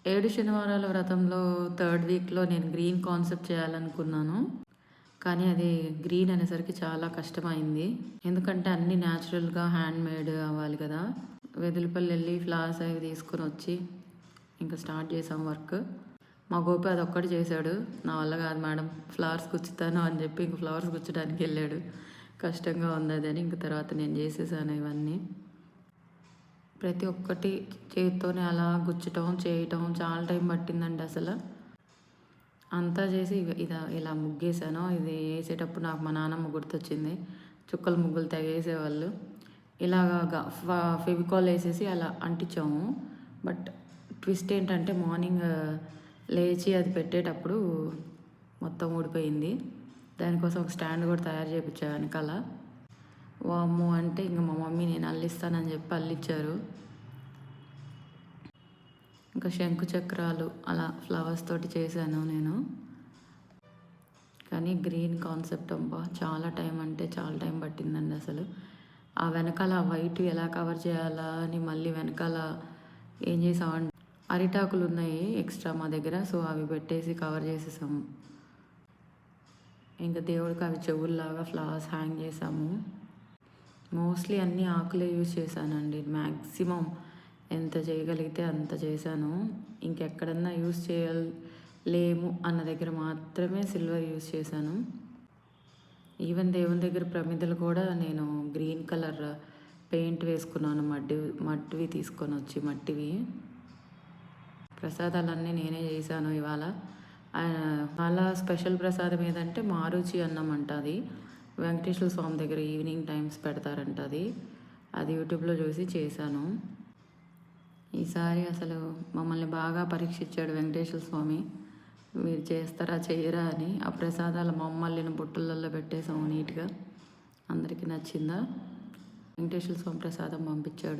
7 శనివారాల వ్రతంలో థర్డ్ వీక్‌లో నేను గ్రీన్ కాన్సెప్ట్ చేయాలనుకున్నాను. కానీ అది గ్రీన్ అనేసరికి చాలా కష్టమైంది. ఎందుకంటే అన్నీ న్యాచురల్‌గా హ్యాండ్‌మేడ్ అవ్వాలి కదా! వెదులుపల్లి ఎళ్లి ఫ్లవర్స్ అవి తీసుకొనొచ్చి ఇంకా స్టార్ట్ చేసాం వర్క్. మా గోపి అదొక్కటి చేశాడు. నా వల్ల కాదు మేడం ఫ్లవర్స్ గుచ్చుతాను అని చెప్పి ఇంక ఫ్లవర్స్ గుచ్చడానికెళ్ళాడు. కష్టంగా ఉందదని ఇంక తర్వాత నేను చేసేసాను ఇవన్నీ. ప్రతి ఒక్కటి చేత్తోనే అలా గుచ్చటం, చేయటం చాలా టైం పట్టిందండి అసలు. అంతా చేసి ఇలా ముగ్గేసాను. ఇది ఏసేటప్పుడు నాకు మా నానమ్మ గుర్తొచ్చింది. చుక్కల ముగ్గులు తెగేసేవాళ్ళు. ఇలాగా ఫెవికాల్ ఏసేసి అలా అంటించాము. బట్ ట్విస్ట్ ఏంటంటే మార్నింగ్ లేచి అది పెట్టేటప్పుడు మొత్తం ఊడిపోయింది. దానికోసం ఒక స్టాండ్ కూడా తయారు చేపిచ్చా వెనకాల. వామ్మో! అంటే ఇంక మా మమ్మీ నేను అల్లిస్తానని చెప్పి అల్లిచ్చారు. ఇంకా శంకు చక్రాలు అలా ఫ్లవర్స్ తోటి చేశాను నేను. కానీ గ్రీన్ కాన్సెప్ట్ అబ్బా! చాలా టైం అంటే చాలా టైం పట్టిందండి అసలు. ఆ వెనకాల ఆ వైట్ ఎలా కవర్ చేయాలా అని మళ్ళీ వెనకాల ఏం చేసామంటే అరిటాకులు ఉన్నాయి ఎక్స్ట్రా మా దగ్గర. సో, అవి పెట్టేసి కవర్ చేసేసాము. ఇంకా దేవుడికి అవి చెవుల్లాగా ఫ్లవర్స్ హ్యాంగ్ చేసాము. మోస్ట్లీ అన్ని ఆకులే యూజ్ చేశానండి. మ్యాక్సిమం ఎంత చేయగలిగితే అంత చేశాను. ఇంకెక్కడన్నా యూజ్ చేయలేము అన్న దగ్గర మాత్రమే సిల్వర్ యూజ్ చేశాను. ఈవెన్ దేవుని దగ్గర ప్రమిదలు కూడా నేను గ్రీన్ కలర్ పెయింట్ వేసుకున్నాను. మట్టివి తీసుకొని వచ్చి మట్టివి. ప్రసాదాలన్నీ నేనే చేశాను ఇవాళ. చాలా స్పెషల్ ప్రసాదం ఏదంటే మారుచి అన్నం అంట అది. వెంకటేశ్వర స్వామి దగ్గర ఈవినింగ్ టైమ్స్ పెడతారంట అది. అది యూట్యూబ్‌లో చూసి చేశాను. ఈసారి అసలు మమ్మల్ని బాగా పరీక్షించాడు వెంకటేశ్వర స్వామి. మీరు చేస్తారా చెయ్యరా అని. ఆ ప్రసాదాలు మా అమ్మ అల్లిన బుట్టలల్లో పెట్టేసాము నీట్‌గా. అందరికీ నచ్చిందా? వెంకటేశ్వర స్వామి ప్రసాదం పంపించాడు.